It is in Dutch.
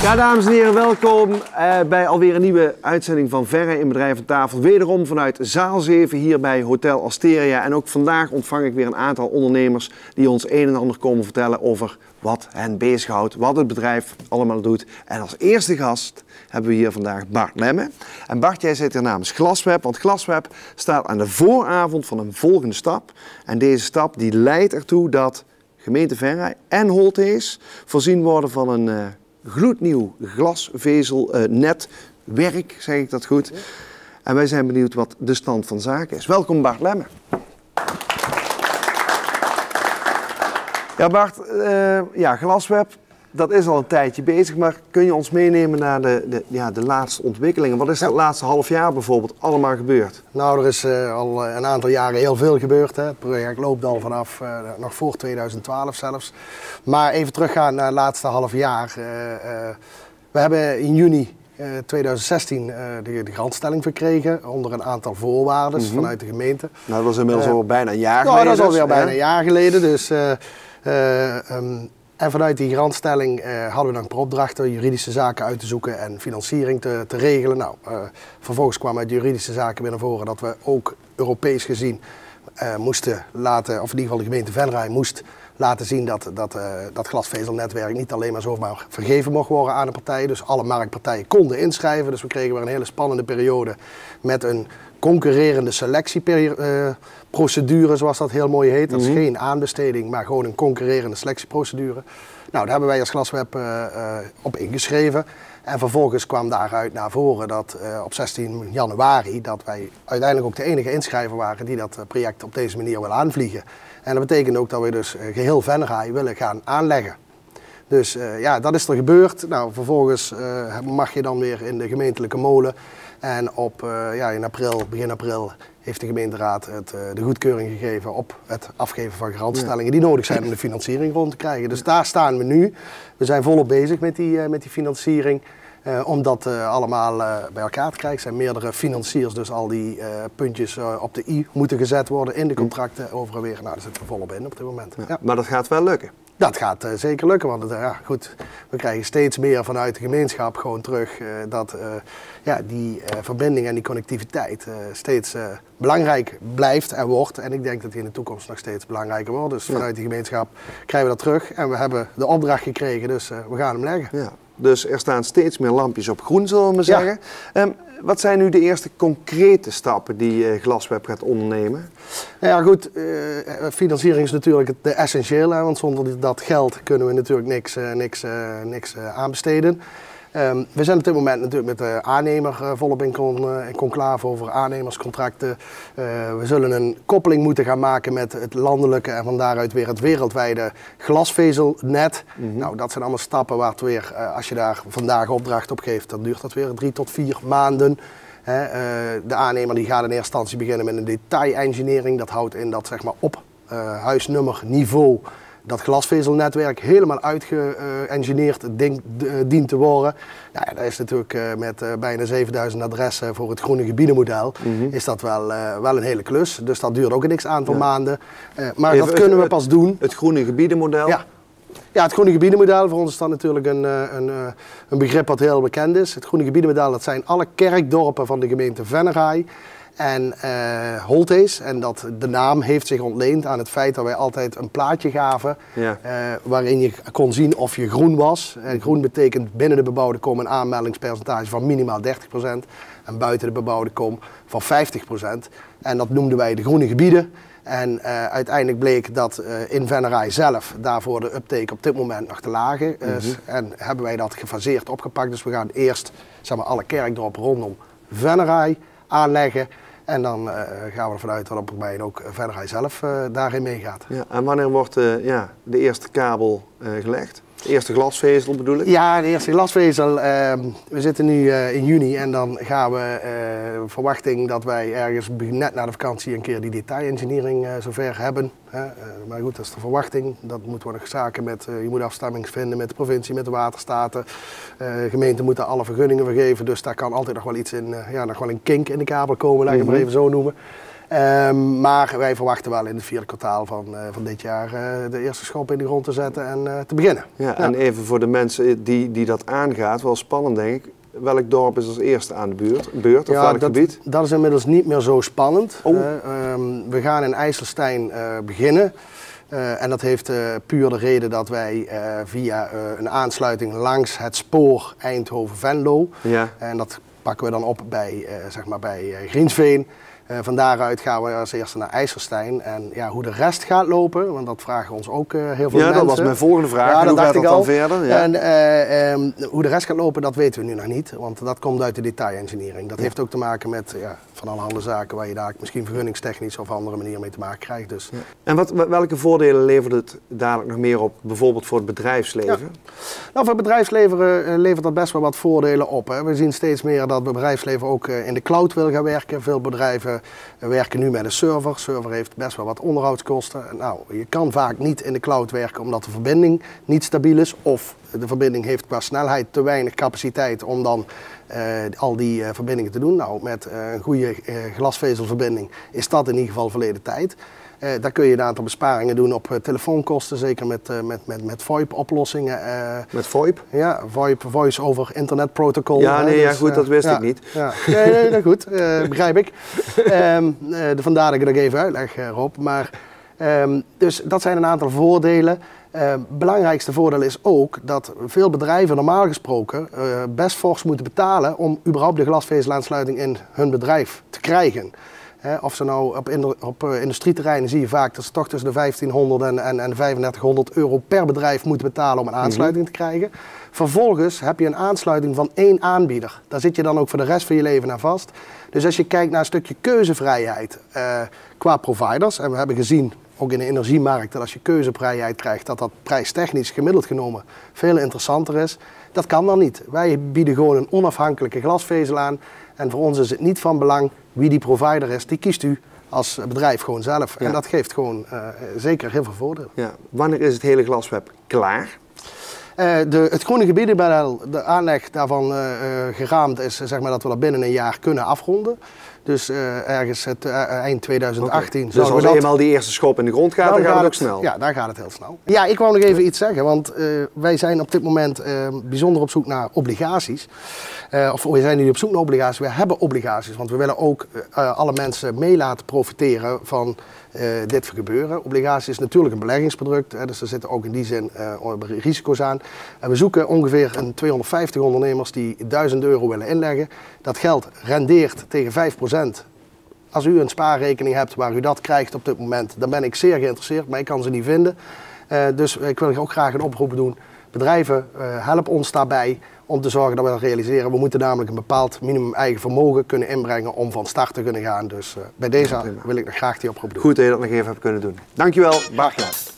Ja, dames en heren, welkom bij alweer een nieuwe uitzending van Verre in Bedrijf aan Tafel. Wederom vanuit zaal 7 hier bij Hotel Asteria. En ook vandaag ontvang ik weer een aantal ondernemers die ons een en ander komen vertellen over wat hen bezighoudt, wat het bedrijf allemaal doet. En als eerste gast hebben we hier vandaag Bart Lemme. En Bart, jij zit hier namens Glasweb, want Glasweb staat aan de vooravond van een volgende stap. En deze stap die leidt ertoe dat gemeente Venray en Holthuis voorzien worden van een gloednieuw glasvezelnetwerk, zeg ik dat goed. En wij zijn benieuwd wat de stand van zaken is. Welkom Bart Lemme. Ja Bart, Glasweb, dat is al een tijdje bezig, maar kun je ons meenemen naar de laatste ontwikkelingen? Wat is het laatste half jaar bijvoorbeeld allemaal gebeurd? Nou, er is al een aantal jaren heel veel gebeurd. Hè. Het project loopt al vanaf nog voor 2012 zelfs. Maar even teruggaan naar het laatste half jaar. We hebben in juni 2016 de grantstelling verkregen onder een aantal voorwaarden vanuit de gemeente. Nou, dat was inmiddels al bijna een jaar geleden. Ja, dat is alweer bijna een jaar geleden. Dus, en vanuit die grantstelling hadden we dan per opdrachten juridische zaken uit te zoeken en financiering te regelen. Nou, vervolgens kwam uit juridische zaken weer naar voren dat we ook Europees gezien moesten laten, of in ieder geval de gemeente Venray moest laten zien dat glasvezelnetwerk niet alleen maar zomaar vergeven mocht worden aan de partijen. Dus alle marktpartijen konden inschrijven. Dus we kregen weer een hele spannende periode met een concurrerende selectieprocedure, zoals dat heel mooi heet. Dat is geen aanbesteding, maar gewoon een concurrerende selectieprocedure. Nou, daar hebben wij als Glasweb op ingeschreven. En vervolgens kwam daaruit naar voren dat op 16 januari dat wij uiteindelijk ook de enige inschrijver waren die dat project op deze manier wil aanvliegen. En dat betekent ook dat we dus geheel Venray willen gaan aanleggen. Dus ja, dat is er gebeurd. Nou, vervolgens mag je dan weer in de gemeentelijke molen. En in april, begin april, heeft de gemeenteraad de goedkeuring gegeven op het afgeven van garantstellingen die nodig zijn om de financiering rond te krijgen. Dus daar staan we nu. We zijn volop bezig met die financiering. Om dat allemaal bij elkaar te krijgen. Er zijn meerdere financiers, dus al die puntjes op de i moeten gezet worden in de contracten over en weer. Nou, daar zitten we volop in op dit moment. Ja, ja. Maar dat gaat wel lukken? Dat gaat zeker lukken, want goed, we krijgen steeds meer vanuit de gemeenschap gewoon terug dat die verbinding en die connectiviteit steeds belangrijk blijft en wordt. En ik denk dat die in de toekomst nog steeds belangrijker wordt. Dus vanuit de gemeenschap krijgen we dat terug en we hebben de opdracht gekregen, dus we gaan hem leggen. Ja. Dus er staan steeds meer lampjes op groen, zullen we maar zeggen. Ja. Wat zijn nu de eerste concrete stappen die Glasweb gaat ondernemen? Ja goed, financiering is natuurlijk het essentieel, hè, want zonder dat geld kunnen we natuurlijk niks aanbesteden. We zijn op dit moment natuurlijk met de aannemer volop in conclave over aannemerscontracten. We zullen een koppeling moeten gaan maken met het landelijke en van daaruit weer het wereldwijde glasvezelnet. Nou, dat zijn allemaal stappen waar het weer, als je daar vandaag opdracht op geeft, dan duurt dat weer 3 tot 4 maanden. De aannemer die gaat in eerste instantie beginnen met een detailengineering. Dat houdt in dat zeg maar op huisnummerniveau dat glasvezelnetwerk helemaal uitgeëngineerd dient te worden. Nou ja, dat is natuurlijk met bijna 7000 adressen voor het groene gebiedenmodel, is dat wel een hele klus. Dus dat duurt ook een x-aantal maanden. Maar even, dat kunnen we pas doen. Het groene gebiedenmodel? Ja, het groene gebiedenmodel, voor ons is dat natuurlijk een begrip wat heel bekend is. Het groene gebiedenmodel, dat zijn alle kerkdorpen van de gemeente Venray en Holthuis. En de naam heeft zich ontleend aan het feit dat wij altijd een plaatje gaven waarin je kon zien of je groen was. En groen betekent binnen de bebouwde kom een aanmeldingspercentage van minimaal 30% en buiten de bebouwde kom van 50%. En dat noemden wij de groene gebieden. En uiteindelijk bleek dat in Venray zelf daarvoor de uptake op dit moment nog te laag is. En hebben wij dat gefaseerd opgepakt. Dus we gaan eerst zeg maar, alle kerkdorpen rondom Venray aanleggen. En dan gaan we ervan uit dat op termijn ook Venray zelf daarin meegaat. Ja, en wanneer wordt de eerste kabel gelegd? De eerste glasvezel bedoel ik? Ja, de eerste glasvezel. We zitten nu in juni en dan gaan we verwachting dat wij ergens net na de vakantie een keer die detailengineering zover hebben. Maar goed, dat is de verwachting. Dat moeten we nog zaken met, je moet afstemming vinden met de provincie, met de waterstaten. Gemeenten moeten alle vergunningen vergeven, dus daar kan altijd nog wel iets in, nog wel een kink in de kabel komen, laat ik het maar even zo noemen. Maar wij verwachten wel in het vierde kwartaal van dit jaar de eerste schop in de grond te zetten en te beginnen. Ja, en even voor de mensen die dat aangaat, wel spannend denk ik. Welk dorp is als eerste aan de beurt of welk gebied? Dat is inmiddels niet meer zo spannend. We gaan in IJsselstein beginnen. En dat heeft puur de reden dat wij via een aansluiting langs het spoor Eindhoven-Venlo, en dat pakken we dan op bij, bij Griensveen. Van daaruit gaan we als eerste naar IJsselstein. En ja, hoe de rest gaat lopen, want dat vragen ons ook heel veel mensen. Ja, dat was mijn volgende vraag. Ja, hoe gaat het dan verder? Ja. En hoe de rest gaat lopen, dat weten we nu nog niet. Want dat komt uit de detailengineering. Dat heeft ook te maken met van allerhande zaken waar je daar misschien vergunningstechnisch of andere manier mee te maken krijgt. Dus. Ja. En welke voordelen levert het dadelijk nog meer op, bijvoorbeeld voor het bedrijfsleven? Ja. Nou, voor het bedrijfsleven levert dat best wel wat voordelen op. Hè. We zien steeds meer dat het bedrijfsleven ook in de cloud wil gaan werken. Veel bedrijven werken nu met een server. De server heeft best wel wat onderhoudskosten. Nou, je kan vaak niet in de cloud werken omdat de verbinding niet stabiel is. Of de verbinding heeft qua snelheid te weinig capaciteit om dan al die verbindingen te doen. Nou, met een goede glasvezelverbinding is dat in ieder geval verleden tijd. Daar kun je een aantal besparingen doen op telefoonkosten, zeker met VoIP-oplossingen. Met VoIP? Ja, VoIP, Voice over Internet Protocol. Ja, nee, dus, goed, dat wist ik niet. Ja. Nee, dat goed, begrijp ik. Vandaar dat ik dat even uitleg, Rob. Maar, dus dat zijn een aantal voordelen. Belangrijkste voordeel is ook dat veel bedrijven normaal gesproken best fors moeten betalen om überhaupt de glasvezelaansluiting in hun bedrijf te krijgen. Of ze nou op industrieterreinen zie je vaak dat ze toch tussen de 1500 en 3500 euro per bedrijf moeten betalen om een aansluiting te krijgen. Vervolgens heb je een aansluiting van 1 aanbieder. Daar zit je dan ook voor de rest van je leven aan vast. Dus als je kijkt naar een stukje keuzevrijheid qua providers, en we hebben gezien ook in de energiemarkt dat als je keuzevrijheid krijgt dat dat prijstechnisch gemiddeld genomen veel interessanter is. Dat kan dan niet. Wij bieden gewoon een onafhankelijke glasvezel aan en voor ons is het niet van belang wie die provider is. Die kiest u als bedrijf gewoon zelf. Ja. En dat geeft gewoon zeker heel veel voordelen. Ja. Wanneer is het hele glasweb klaar? Het groene gebiedenmodel, de aanleg daarvan geraamd is dat we dat binnen een jaar kunnen afronden. Dus ergens eind 2018. Okay. Dus als eenmaal die eerste schop in de grond gaat, dan gaat het ook snel? Ja, dan gaat het heel snel. Ja, ik wou nog even iets zeggen, want wij zijn op dit moment bijzonder op zoek naar obligaties. Of we zijn nu op zoek naar obligaties, we hebben obligaties, want we willen ook alle mensen mee laten profiteren van dit gebeuren. Obligatie is natuurlijk een beleggingsproduct, dus er zitten ook in die zin risico's aan. En we zoeken ongeveer 250 ondernemers die €1000 willen inleggen. Dat geld rendeert tegen 5%. Als u een spaarrekening hebt waar u dat krijgt op dit moment, dan ben ik zeer geïnteresseerd, maar ik kan ze niet vinden. Dus ik wil ook graag een oproep doen. Bedrijven, help ons daarbij om te zorgen dat we dat realiseren. We moeten namelijk een bepaald minimum eigen vermogen kunnen inbrengen om van start te kunnen gaan. Dus bij deze wil ik nog graag die oproep doen. Goed dat je dat nog even hebt kunnen doen. Dankjewel, Bart.